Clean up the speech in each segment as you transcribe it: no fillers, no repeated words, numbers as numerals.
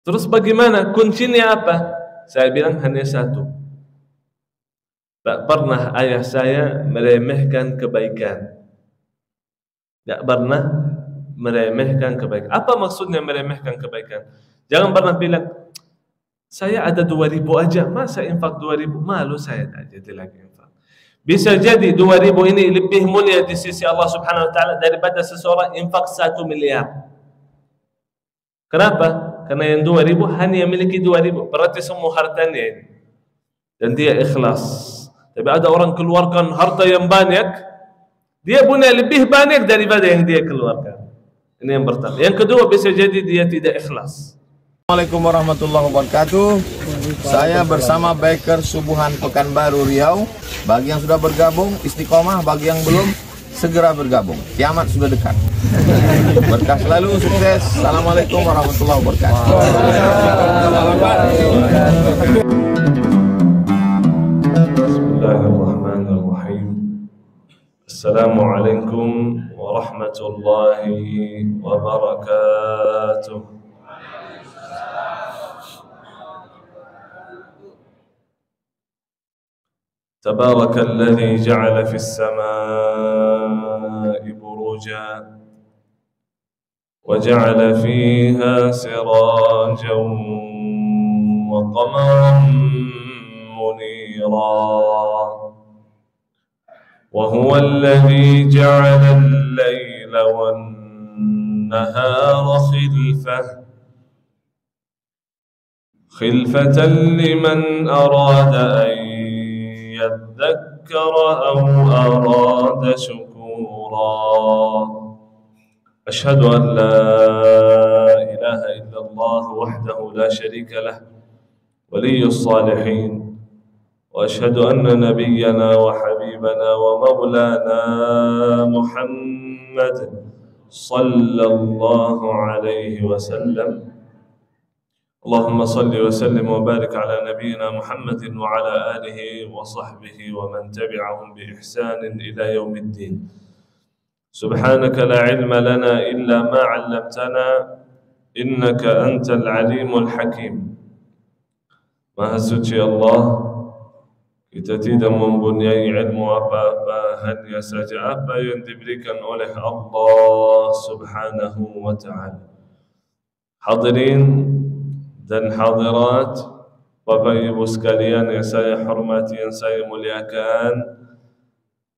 Terus bagaimana? Kuncinya apa? Saya bilang hanya satu. Tak pernah ayah saya meremehkan kebaikan. Tak pernah meremehkan kebaikan. Apa maksudnya meremehkan kebaikan? Jangan pernah bilang, saya ada 2.000 aja, masa infak 2.000? Malu saya tak jadi lagi infak. Bisa jadi 2.000 ini lebih mulia di sisi Allah Subhanahu Wa Taala daripada seseorang infak 1 miliar. Kenapa? Karena yang 2.000 hanya memiliki 2.000, berarti semua hartanya ini. Dan dia ikhlas. Tapi ada orang keluarkan harta yang banyak, dia punya lebih banyak daripada yang dia keluarkan. Ini yang pertama. Yang kedua, bisa jadi dia tidak ikhlas. Assalamualaikum warahmatullahi wabarakatuh. Saya bersama Biker Subuhan Pekanbaru Riau. Bagi yang sudah bergabung, istiqomah. Bagi yang belum, segera bergabung. Kiamat sudah dekat. Berkah selalu, sukses. Assalamualaikum warahmatullahi wabarakatuh. Bismillahirrahmanirrahim. Assalamualaikum warahmatullahi wabarakatuh. تبارك الذي جعل في السماء بروجا وجعل فيها سراجا وقمرا منيرا وهو الذي جعل الليل والنهار خلفة لمن أراد أن يذكر أو أراد شكورا أشهد أن لا إله إلا الله وحده لا شريك له ولي الصالحين وأشهد أن نبينا وحبيبنا ومولانا محمد صلى الله عليه وسلم اللهم صل وسلم وبارك على نبينا محمد وعلى آله وصحبه ومن تبعهم بإحسان إلى يوم الدين سبحانك لا علم لنا إلا ما علمتنا إنك أنت العليم الحكيم Maha suci Allah, kita tidak mempunyai ilmu apa-apa, hanya saja apa yang diberikan oleh Allah Subhanahu wa Ta'ala. Hadirin dan hadirat, Bapak Ibu sekalian yang saya hormati, yang saya muliakan,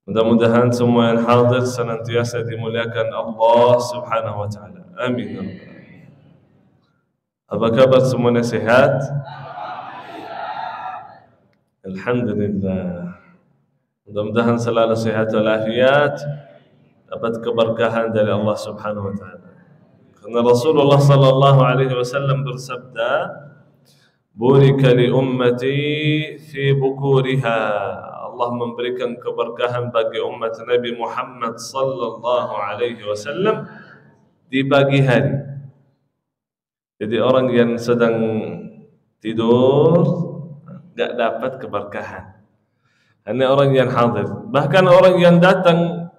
mudah-mudahan semua yang hadir senantiasa dimuliakan Allah Subhanahu wa Ta'ala. Amin. Apa kabar semuanya, sehat? Alhamdulillah. Mudah-mudahan selalu sehat walafiat, dapat keberkahan dari Allah Subhanahu wa Ta'ala. Karena Rasulullah sallallahu alaihi wasallam bersabda, "Burika li ummati fi bukuriha." Allah memberikan keberkahan bagi umat Nabi Muhammad sallallahu alaihi wasallam di pagi hari. Jadi orang yang sedang tidur enggak dapat keberkahan. Hanya orang yang hadir. Bahkan orang yang datang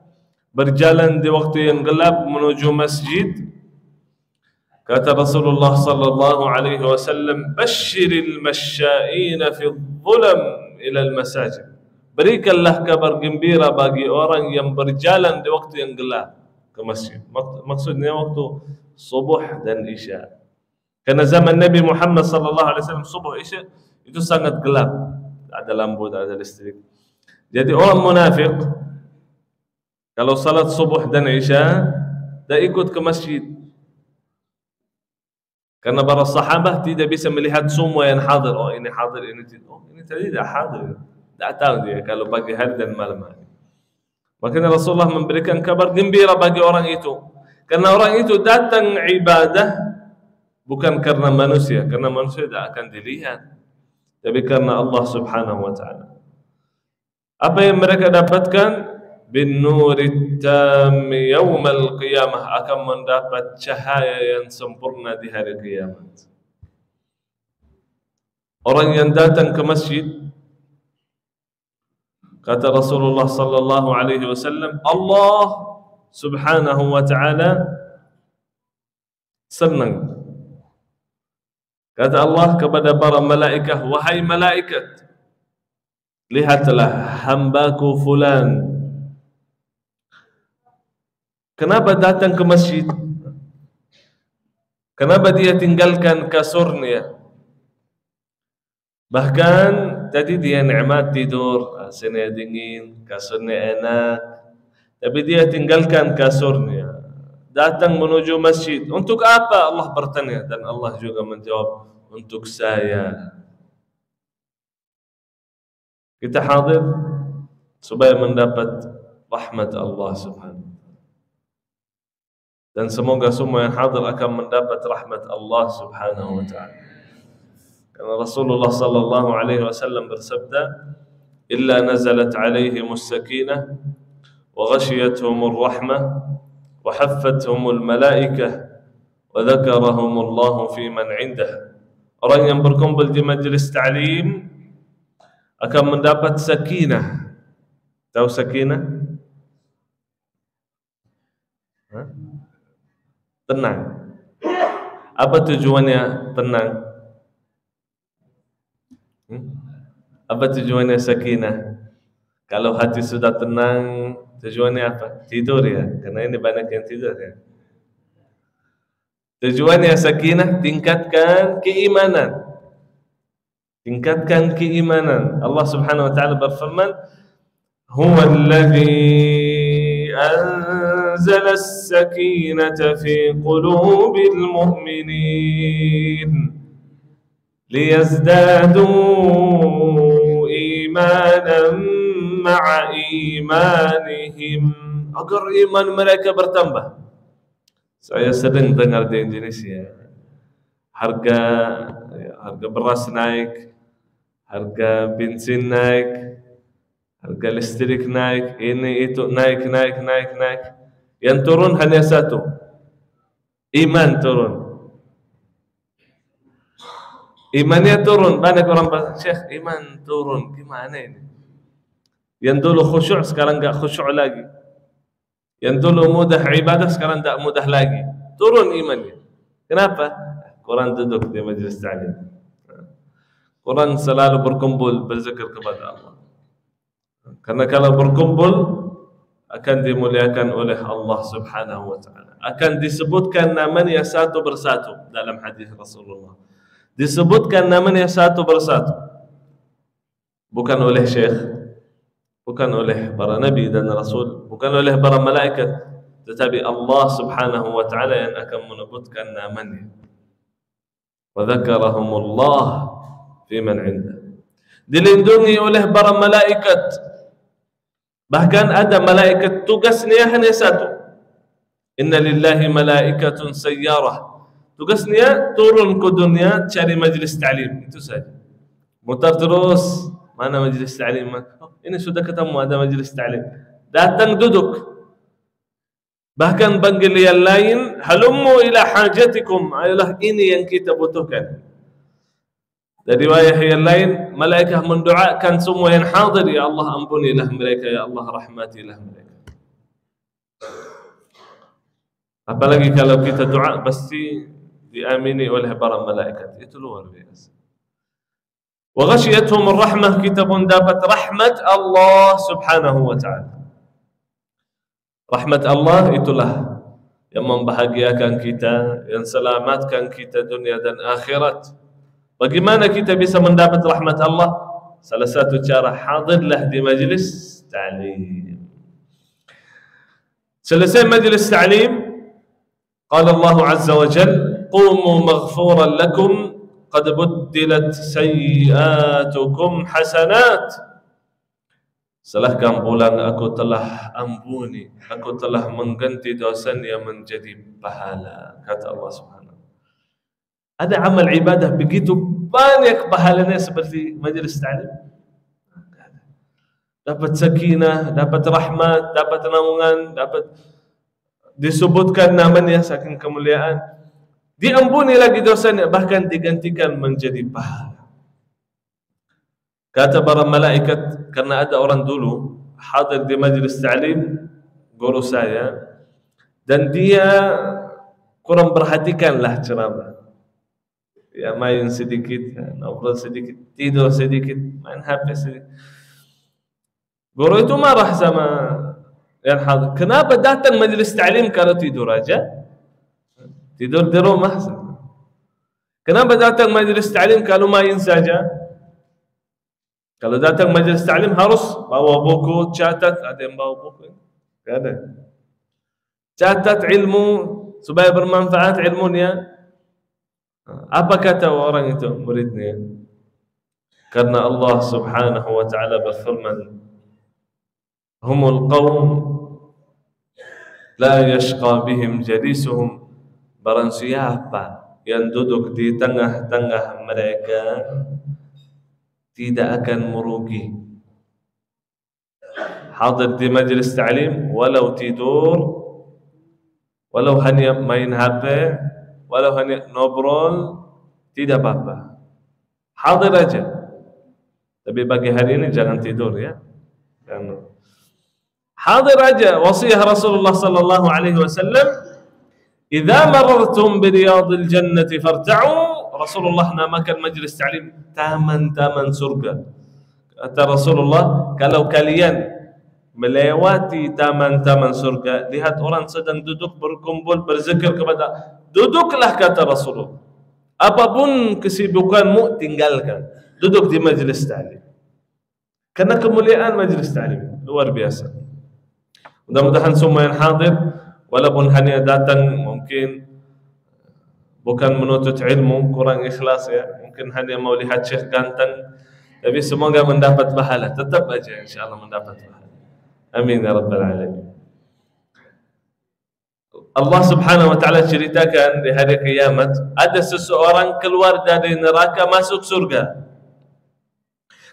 berjalan di waktu yang gelap menuju masjid, kata Rasulullah sallallahu alaihi wasallam, "Basyiril masya'ina fi dhulam ila al-masajid." Berikanlah kabar gembira bagi orang yang berjalan di waktu yang gelap ke masjid. Maksudnya waktu subuh dan isya. Karena zaman Nabi Muhammad sallallahu alaihi wasallam subuh isya itu sangat gelap, tak ada lampu, tak ada listrik. Jadi orang munafik kalau salat subuh dan isya tak ikut ke masjid. Karena para sahabat tidak bisa melihat semua yang hadir. Oh ini hadir, ini tidak. Oh ini tidak hadir. Tak tahu dia kalau pagi hari dan malam hari. Makanya Rasulullah memberikan kabar gembira bagi orang itu. Karena orang itu datang ibadah bukan karena manusia. Karena manusia tidak akan dilihat. Tapi karena Allah Subhanahu wa Ta'ala. Apa yang mereka dapatkan? Bin nurit tam yaumal qiyamah, akan mendapat cahaya yang sempurna di hari kiamat. Orang yang datang ke masjid, kata Rasulullah sallallahu alaihi wasallam, Allah Subhanahu wa Ta'ala senang Kata Allah kepada para malaikat, wahai malaikat, lihatlah hambaku fulan. Kenapa datang ke masjid? Kenapa dia tinggalkan kasurnya? Bahkan tadi dia nikmat tidur, AC-nya dingin, kasurnya enak, tapi dia tinggalkan kasurnya, datang menuju masjid. Untuk apa? Allah bertanya, dan Allah juga menjawab, untuk saya. Kita hadir supaya mendapat rahmat Allah subhanahu. Dan semoga semua yang hadir akan mendapat rahmat Allah subhanahu wa ta'ala. Karena Rasulullah sallallahu alaihi wasallam bersabda, illa nazalat alaihimus sakinah wa ghashiyatuhumur rahmah wa haffathumul malaikah wa dzakarahumullahu fi man 'indah. Orang yang berkumpul di majlis ta'lim akan mendapat sakinah. Tahu sakinah? Tenang. Apa tujuannya tenang? Apa tujuannya sakinah? Kalau hati sudah tenang, tujuannya apa? Tidur ya, karena ini banyak yang tidur ya. Tujuannya sakinah, tingkatkan keimanan. Tingkatkan keimanan. Allah subhanahu wa ta'ala berfirman, huwa alladhi anzala as-sakinata fi qulubil mu'minin liyazdadu imanan ma'a imanihim, agar iman mereka bertambah. Saya sering dengar di Indonesia harga beras naik, harga bensin naik, harga listrik naik, ini itu naik. Yang turun hanya satu, iman turun. Imannya turun. Banyak orang berkata, Syekh, iman turun, gimana ini? Yang dulu khusyuk sekarang enggak khusyuk lagi. Yang dulu mudah ibadah sekarang enggak mudah lagi. Turun imannya. Kenapa? Quran duduk di majlis ta'lim. Quran selalu berkumpul berzikir kepada Allah. Karena kalau berkumpul akan dimuliakan oleh Allah subhanahu wa ta'ala. Akan disebutkan namanya satu persatu dalam hadis Rasulullah. Disebutkan namanya satu persatu. Bukan oleh syekh, bukan oleh para nabi dan rasul, bukan oleh para malaikat, tetapi Allah subhanahu wa ta'ala yang akan menyebutkan namanya. Wa dzakarahumullah fi man 'indah. Dilindungi oleh para malaikat. Bahkan ada malaikat tugasnya hanya satu. Inna lillahi malaikatun sayyarah. Tugasnya turun ke dunia cari majlis ta'lim, itu saja. Mutar terus, mana majlis ta'lim? Oh, ini sudah ketemu ada majlis ta'lim. Datang duduk. Bahkan panggil yang lain, halummu ila hajatikum, ayolah ini yang kita butuhkan. Dari riwayat yang lain, malaikat mendoakan semua yang hadir, ya Allah ampunilah mereka, ya Allah rahmatilah mereka. Apalagi kalau kita doa pasti diamini oleh para malaikat, itu luar biasa. Wa ghashiyatuhum ar-rahmah, kita pun dapat rahmat Allah subhanahu wa ta'ala. Rahmat Allah itulah yang membahagiakan kita, yang selamatkan kita dunia dan akhirat. Bagaimana kita bisa mendapat rahmat Allah? Salah satu cara, hadirlah di majlis ta'lim. Selesai majlis ta'lim, قال الله عز وجل قوموا مغفورا لكم قد بدلت سيئاتكم حسنات. Setelah kamu pulang, aku telah ampuni, aku telah mengganti dosanya menjadi pahala, kata Allah subhanahu. Ada amal ibadah begitu banyak pahalanya seperti majlis ta'lim. Dapat sakinah, dapat rahmat, dapat naungan, dapat disebutkan namanya saking kemuliaan, diampuni lagi dosanya, bahkan digantikan menjadi pahala. Kata para malaikat, karena ada orang dulu hadir di majlis ta'lim, guru saya, dan dia kurang perhatikanlah ceramah. ya main sedikit, ngobrol sedikit, tidur sedikit, main HP sedikit. Guru itu marah sama yang hadir. Kenapa datang majelis ta'lim kalau tidur aja? Tidur di rumah. Kenapa datang majelis ta'lim kalau main saja? Kalau datang majelis ta'lim harus bawa buku, catat. Ada yang bawa buku? Tidak ada. Catat ilmu supaya bermanfaat ilmunya. Apa kata orang itu muridnya? Karena Allah Subhanahu wa ta'ala berfirman, humul qawm la yashqa bihim jalisuhum. Barang siapa yang duduk di tengah-tengah mereka tidak akan merugi. Hadir di majlis ta'lim walau tidur, walau hanya main HP, walau hanya ngobrol, tidak apa-apa. Hadir aja. Tapi bagi hari ini jangan tidur ya. Hadir aja. Wasiat Rasulullah sallallahu alaihi wasallam, "Idza marartum bi riyadil jannati farta'u." Rasulullah namakan majlis ta'lim taman-taman surga. Kata Rasulullah, kalau kalian melewati taman-taman surga, lihat orang sedang duduk berkumpul berzikir kepada, duduklah kata Rasulullah. Apapun kesibukanmu tinggalkan, duduk di majlis ta'lim. Karena kemuliaan majlis ta'lim luar biasa. Mudah-mudahan semua yang hadir, walaupun hanya datang mungkin bukan menuntut ilmu, kurang ikhlas ya, mungkin hanya mau lihat syekh ganteng, tapi semoga mendapat pahala. Tetap aja insyaallah mendapat pahala. Amin ya rabbal alamin. Allah Subhanahu wa ta'ala ceritakan di hari kiamat ada seseorang keluar dari neraka masuk surga.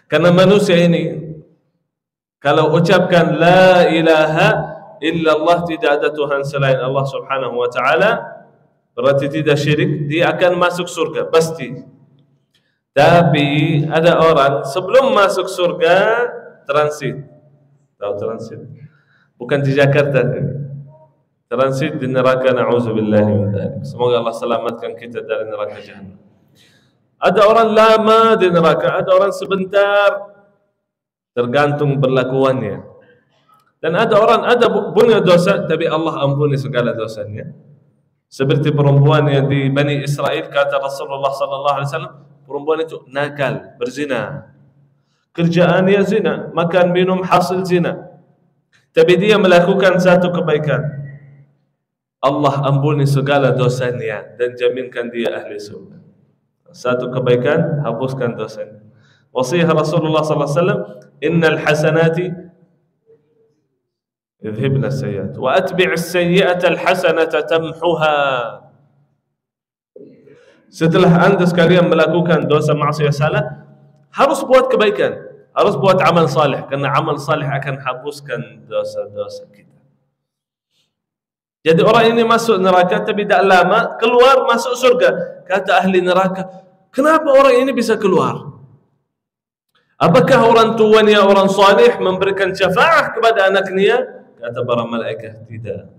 Karena manusia ini kalau ucapkan la ilaha illallah, tidak ada Tuhan selain Allah Subhanahu wa ta'ala, berarti tidak syirik, dia akan masuk surga pasti. Tapi ada orang sebelum masuk surga transit. Tahu transit? Bukan di Jakarta, transit di neraka, na'udzubillahi min dzalik. Semoga Allah selamatkan kita dari neraka jahannam. Ada orang lama di neraka, ada orang sebentar, tergantung perlakuannya. Dan ada orang ada punya dosa tapi Allah ampuni segala dosanya. Seperti perempuan yang di Bani Israel, kata Rasulullah sallallahu alaihi wasallam, perempuan itu nakal, berzina. Kerjaannya zina, makan minum hasil zina. Tapi dia melakukan satu kebaikan. Allah ampuni segala dosanya dan jaminkan dia ahli surga. Satu kebaikan hapuskan dosanya. Wasiat Rasulullah sallallahu alaihi wasallam, innal hasanati yudhibna as-sayyi'at wa atbi'is sayyi'ata al-hasanata tamhuha. Setelah anda sekalian melakukan dosa maksiat salah, harus buat kebaikan, harus buat amal saleh, karena amal saleh akan hapuskan dosa-dosa kita. Jadi orang ini masuk neraka tapi tidak lama keluar masuk surga. Kata ahli neraka, kenapa orang ini bisa keluar? Apakah orang tuanya orang salih memberikan syafaat kepada anaknya? Kata para malaikat, tidak.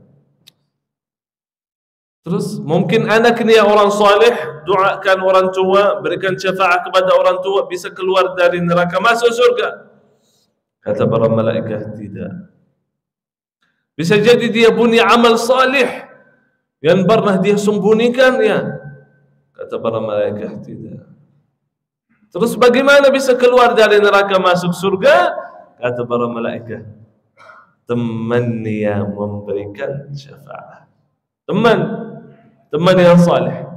Terus mungkin anaknya orang salih, doakan orang tua, berikan syafaat kepada orang tua, bisa keluar dari neraka masuk surga. Kata para malaikat, tidak. Bisa jadi dia punya amal salih yang pernah dia sembunyikan ya. Kata para malaikat, tidak. Terus bagaimana bisa keluar dari neraka masuk surga? Kata para malaikat, teman yang memberikan syafaat. Teman yang saleh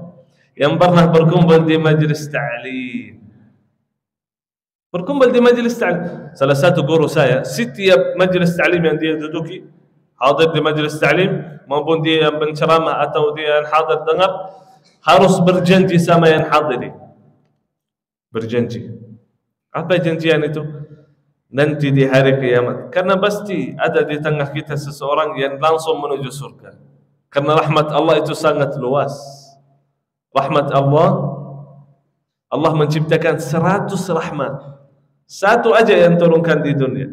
yang pernah berkumpul di majlis ta'lim. Berkumpul di majlis ta'lim. Salah satu guru saya, setiap majlis ta'lim yang dia duduki, hadir di majlis ta'lim maupun dia yang penceramah atau dia yang hadir dengar, harus berjanji sama yang hadiri. Berjanji. Apa janjian itu? Nanti di hari kiamat. Karena pasti ada di tengah kita seseorang yang langsung menuju surga. Karena rahmat Allah itu sangat luas. Rahmat Allah, Allah menciptakan 100 rahmat. Satu aja yang turunkan di dunia.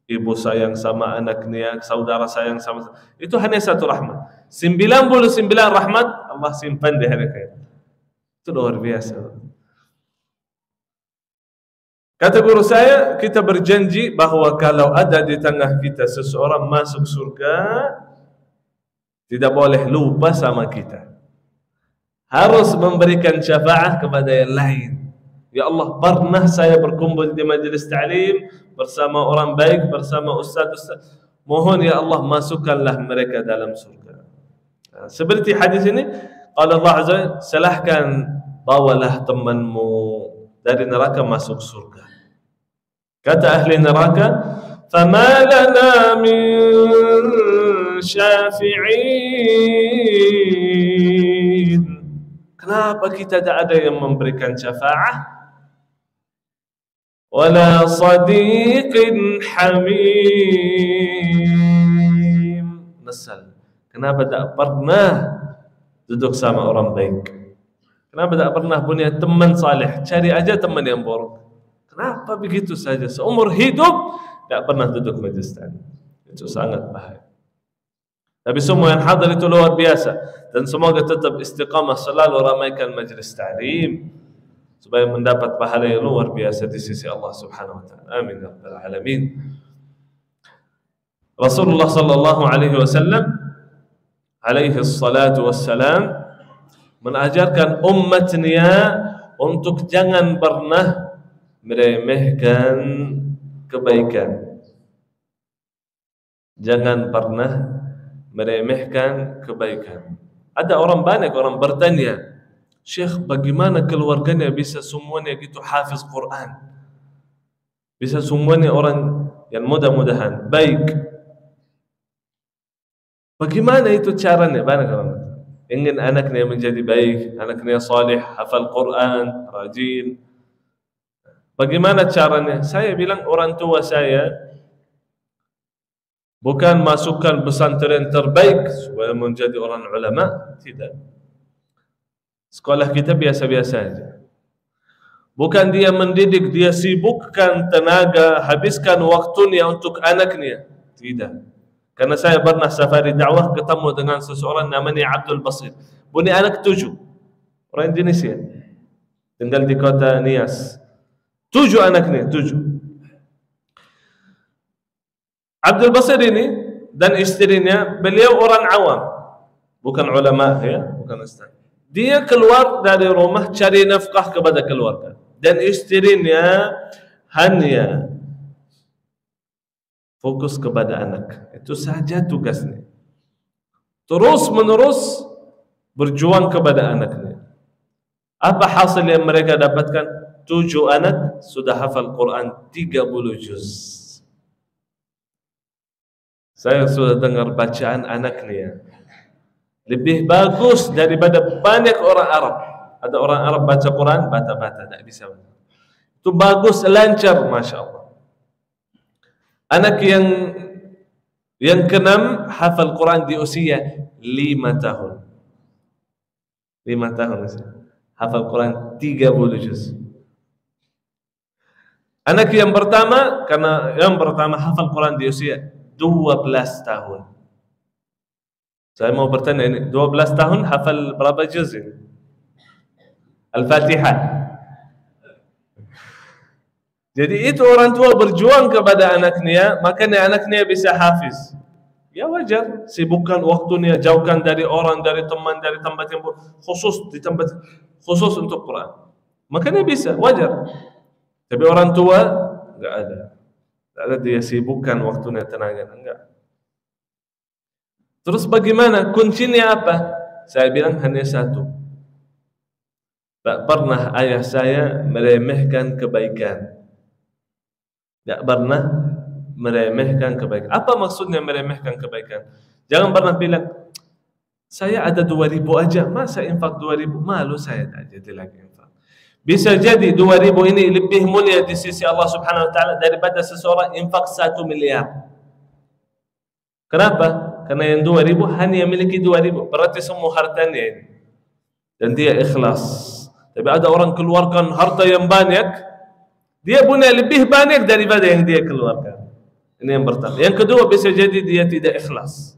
Ibu sayang sama anaknya, saudara sayang sama, itu hanya satu rahmat. 99 rahmat Allah simpan di hari kiamat. Itu luar biasa. Kata guru saya, kita berjanji bahwa kalau ada di tengah kita seseorang masuk surga, tidak boleh lupa sama kita. Harus memberikan syafaat kepada yang lain. Ya Allah, pernah saya berkumpul di majelis ta'lim bersama orang baik, bersama ustaz-ustaz. Mohon ya Allah, masukkanlah mereka dalam surga. Seperti hadis ini, kalau Allah Azza wa Jalla, silahkan bawalah temanmu dari neraka masuk surga. Kata ahli neraka, "Fama lana min syafi'in." Kenapa kita tak ada yang memberikan syafaat? Wala sadiqin hamim. Nasal. Kenapa tak pernah duduk sama orang baik? Kenapa tak pernah punya teman saleh? Cari aja teman yang buruk. Kenapa begitu saja? Seumur hidup tak pernah duduk majelis ta'lim. Itu sangat bahaya. Tapi semua yang hadir itu luar biasa, dan semoga tetap istiqamah selalu ramaikan majelis ta'lim supaya mendapat pahala yang luar biasa di sisi Allah Subhanahu wa taala. Amin ya rabbal alamin. Rasulullah sallallahu alaihi wasallam alaihi salatu wassalam mengajarkan umatnya untuk jangan pernah meremehkan kebaikan. Jangan pernah meremehkan kebaikan. Ada orang banyak orang bertanya, "Syekh, bagaimana keluarganya bisa semuanya gitu hafiz Quran? Bisa semuanya orang yang mudah-mudahan baik. Bagaimana itu caranya?" Banyak orang ingin anaknya menjadi baik, anaknya salih, hafal Quran, rajin. Bagaimana caranya? Saya bilang orang tua saya bukan masukkan pesantren terbaik supaya menjadi orang ulama, tidak. Sekolah kita biasa-biasa saja. Bukan dia mendidik, dia sibukkan tenaga, habiskan waktunya untuk anaknya, tidak. Karena saya pernah safari dakwah ketemu dengan seseorang namanya Abdul Basir, punya anak 7, orang Indonesia, tinggal di kota Nias. 7 anaknya, 7. Abdul Basir ini dan istrinya, beliau orang awam, bukan ulama ya, bukan ustaz. Dia keluar dari rumah cari nafkah kepada keluarga, dan istrinya hanya fokus kepada anak. Itu saja tugasnya. Terus menerus berjuang kepada anaknya. Apa hasil yang mereka dapatkan? 7 anak sudah hafal Quran 30 juz. Saya sudah dengar bacaan anaknya lebih bagus daripada banyak orang Arab. Ada orang Arab baca Quran bata-bata, tak bisa. Itu bagus, lancar, masya Allah. Anak yang ke-6 hafal Quran di usia 5 tahun. 5 tahun hafal Quran 30 juz. Anak yang pertama, karena yang pertama hafal Quran di usia 12 tahun. Saya mau bertanya ini, 12 tahun hafal berapa juz ini? Al-Fatihah. Jadi itu orang tua berjuang kepada anaknya, makanya anaknya bisa hafiz. Ya wajar, sibukkan waktunya, jauhkan dari orang, dari teman, dari tempat yang khusus, di tempat khusus untuk Quran. Makanya bisa, wajar. Tapi orang tua enggak ada. Enggak ada, dia sibukkan waktunya, tenaga, enggak. Terus bagaimana? Kuncinya apa? Saya bilang hanya satu. Tak pernah ayah saya meremehkan kebaikan. Tak pernah meremehkan kebaikan. Apa maksudnya meremehkan kebaikan? Jangan pernah bilang, saya ada 2.000 aja, masa infak 2.000? Malu saya tak jadi lagi infak. Bisa jadi 2.000 ini lebih mulia di sisi Allah Subhanahu wa taala daripada seseorang infak 1 miliar. Kenapa? Karena yang 2.000 hanya memiliki 2.000, berarti semua hartanya ini. Dan dia ikhlas. Tapi ada orang keluarkan harta yang banyak, dia punya lebih banyak daripada yang dia keluarkan. Ini yang pertama. Yang kedua, bisa jadi dia tidak ikhlas.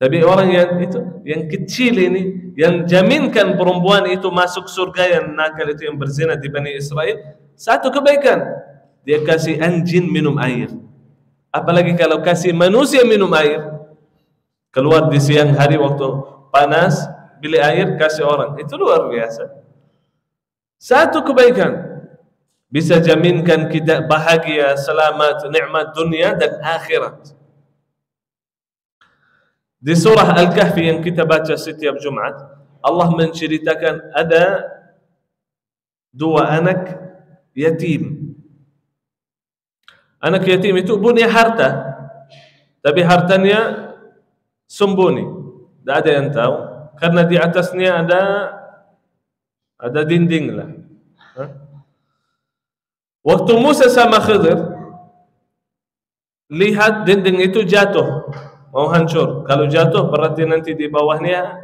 Tapi orang yang itu, yang kecil ini, yang jaminkan perempuan itu masuk surga, yang nakal itu, yang berzina di Bani Israel, satu kebaikan, dia kasih anjing minum air. Apalagi kalau kasih manusia minum air, keluar di siang hari waktu panas, beli air kasih orang, itu luar biasa. Satu kebaikan bisa jaminkan kita bahagia, selamat, nikmat dunia dan akhirat. Di surah Al-Kahfi yang kita baca setiap Jumat, Allah menceritakan ada dua anak yatim. Anak yatim itu punya harta, tapi hartanya sembunyi, tidak ada yang tahu, karena di atasnya ada dinding lah. Waktu Musa sama Khidir lihat dinding itu jatuh, mau hancur. Kalau jatuh berarti nanti di bawahnya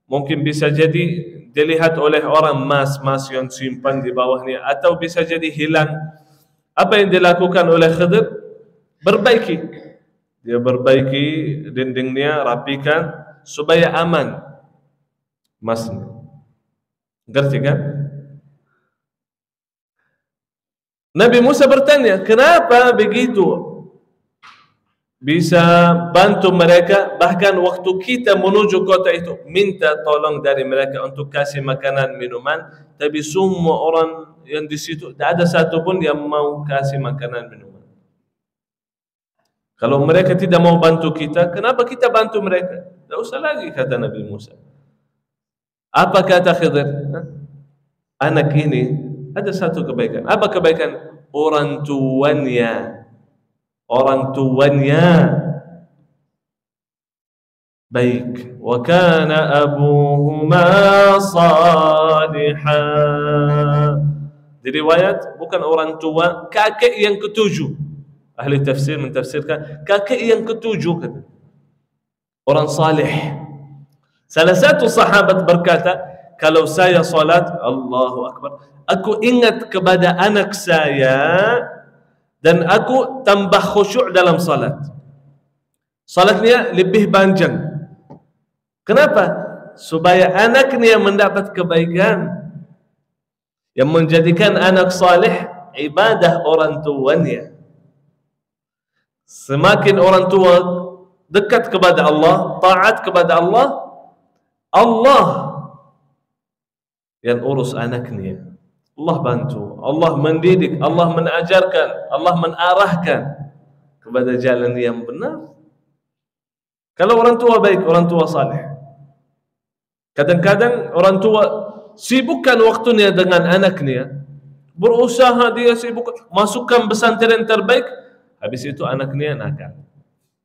mungkin bisa jadi dilihat oleh orang mas yang simpan di bawahnya, atau bisa jadi hilang. Apa yang dilakukan oleh Khidir? Berbaiki. Dia berbaiki dindingnya, rapikan supaya aman masnya. Ngerti kan? Nabi Musa bertanya, kenapa begitu? Bisa bantu mereka, bahkan waktu kita menuju kota itu minta tolong dari mereka untuk kasih makanan, minuman, tapi semua orang yang di situ tidak ada satupun yang mau kasih makanan, minuman. Kalau mereka tidak mau bantu kita, kenapa kita bantu mereka? Tidak usah lagi, kata Nabi Musa. Apa kata Khidir? Anak ini ada satu kebaikan. Apa kebaikan? Orang tuanya baik. Wa kana abuhuma salihan. Di riwayat bukan orang tua, kakek yang ketujuh. Ahli tafsir mentafsirkan kakek yang ketujuh, kata. Orang salih. Salah satu sahabat berkata, kalau saya salat, Allahu Akbar, aku ingat kepada anak saya dan aku tambah khusyuk dalam salat. Salatnya lebih panjang. Kenapa? Supaya anaknya mendapat kebaikan. Yang menjadikan anak salih ibadah orang tuanya. Semakin orang tua dekat kepada Allah, taat kepada Allah, Allah yang urus anaknya. Allah bantu, Allah mendidik, Allah mengajarkan, Allah menarahkan kepada jalan yang benar. Kalau orang tua baik, orang tua saleh. Kadang-kadang orang tua sibukkan waktunya dengan anaknya, berusaha dia sibuk, masukkan pesantren terbaik, habis itu anaknya nakal.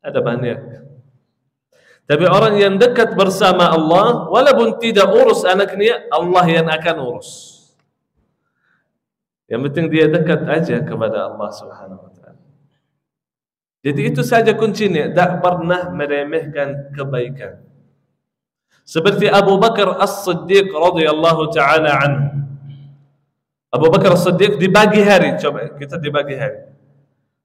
Ada banyak. Tapi orang yang dekat bersama Allah, walaupun tidak urus anaknya, Allah yang akan urus. Yang penting dia dekat aja kepada Allah Subhanahu wa taala. Jadi itu saja kuncinya, tak pernah meremehkan kebaikan. Seperti Abu Bakar As-Siddiq radhiyallahu taala anhu. Abu Bakar As-Siddiq di pagi hari, coba kita di pagi hari.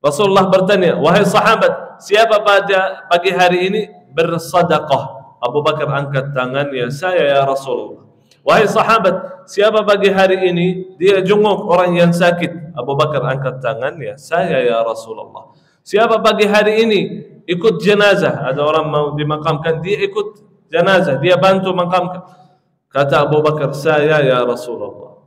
Rasulullah bertanya, wahai sahabat, siapa pada pagi hari ini bersedekah? Abu Bakar angkat tangannya, saya ya Rasulullah. Wahai sahabat, siapa pagi hari ini dia jenguk orang yang sakit? Abu Bakar angkat tangannya, saya ya Rasulullah. Siapa pagi hari ini ikut jenazah, ada orang mau dimakamkan, dia ikut jenazah, dia bantu makamkan. Kata Abu Bakar, saya ya Rasulullah.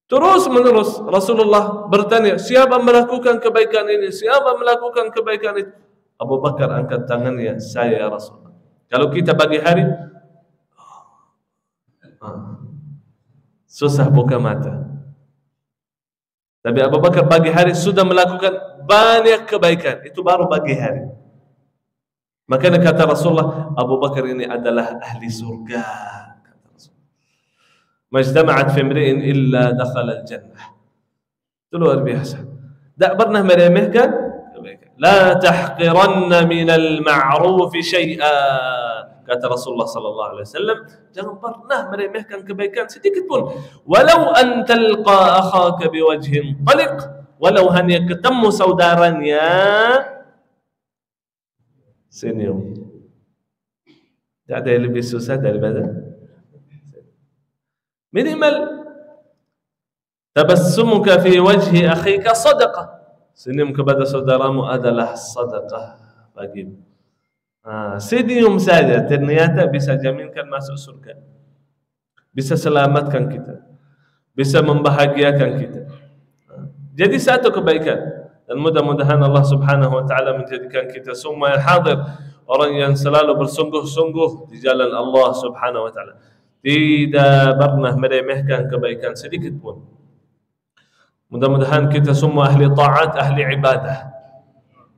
Terus menerus Rasulullah bertanya, siapa melakukan kebaikan ini? Siapa melakukan kebaikan itu? Abu Bakar angkat tangannya, saya ya Rasulullah. Kalau kita pagi hari susah buka mata. Tapi Abu Bakar pagi hari sudah melakukan banyak kebaikan. Itu baru pagi hari. Makanya kata Rasulullah, Abu Bakar ini adalah ahli surga. Majtama'at fi imri'in illa dakhala al-jannah. Itu luar biasa. Tak pernah meremehkan kebaikan. La tahqiranna minal ma'rufi syai'an. Kata Rasulullah sallallahu alaihi wasallam, jangan pernah meremehkan kebaikan sedikit pun. Walau an talqa akhaka biwajhin taliq, walau hanya ketemu saudaranya senyum. Tak ada yang lebih susah daripada minimal tabassumuka fi wajhi akhika sadaqah. Senyum kepada saudaramu adalah sedekah bagimu. Senyum saja ternyata bisa jaminkan masuk surga, bisa selamatkan kita, bisa membahagiakan kita. Jadi satu kebaikan, dan mudah-mudahan Allah Subhanahu wa taala menjadikan kita semua yang hadir orang yang selalu bersungguh-sungguh di jalan Allah Subhanahu wa taala, tidak pernah meremehkan kebaikan sedikit pun. Mudah-mudahan kita semua ahli taat, ahli ibadah.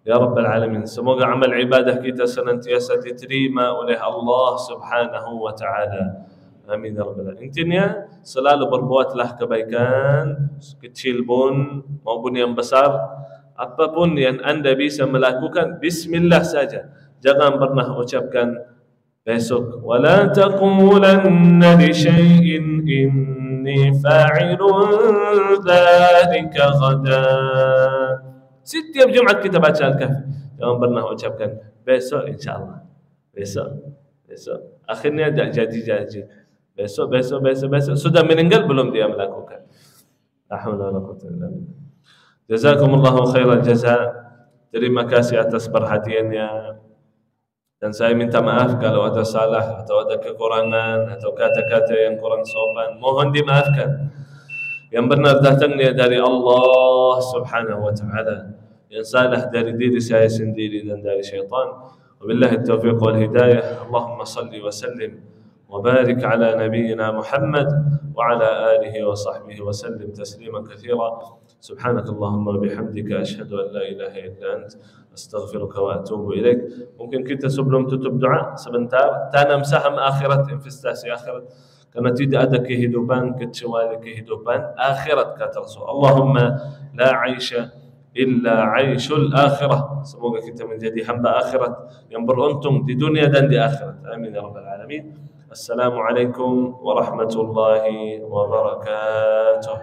Ya Rabbal Alamin. Semoga amal ibadah kita senantiasa diterima oleh Allah Subhanahu wa taala. Amin ya Rabbal Alamin. Intinya selalu berbuatlah kebaikan, kecil pun maupun yang besar. Apapun yang Anda bisa melakukan, bismillah saja. Jangan pernah ucapkan besok wala taqulanna li syai'in inni fa'ilun dzalika ghadan. Setiap Jumat kita baca Al-Kahfi, jangan pernah ucapkan besok insyaallah, besok. Akhirnya tak jadi. Besok. Sudah meninggal belum dia melakukan. La haula wala quwwata illa billah. Jazakumullahu khairal jazaa. Terima kasih atas perhatiannya. Dan saya minta maaf kalau ada salah atau ada kekurangan atau kata-kata yang kurang sopan, mohon dimaafkan. Yang benar datangnya dari Allah Subhanahu wa taala, yang salah dari diri saya sendiri dan dari syaitan. Wabillahi taufiq wal hidayah. Allahumma salli wa sallim wa barik ala nabiyyina Muhammad wa ala alihi wa sahbihi wa sallim tasliman katsira. Subhanakallahumma bihamdika asyhadu an la ilaha illa ant astaghfiruka wa atubu ilaik. Mungkin kita sebelum tutup doa sebentar tanam saham akhirat, investasi akhirat, karena tidak ada kehidupan kecuali kehidupan akhirat kata Rasul. Allahumma la 'aisha illa 'aishul akhirah. Semoga kita menjadi hamba akhirat yang beruntung di dunia dan di akhirat. Amin ya rabbal alamin. Assalamualaikum warahmatullahi wabarakatuh.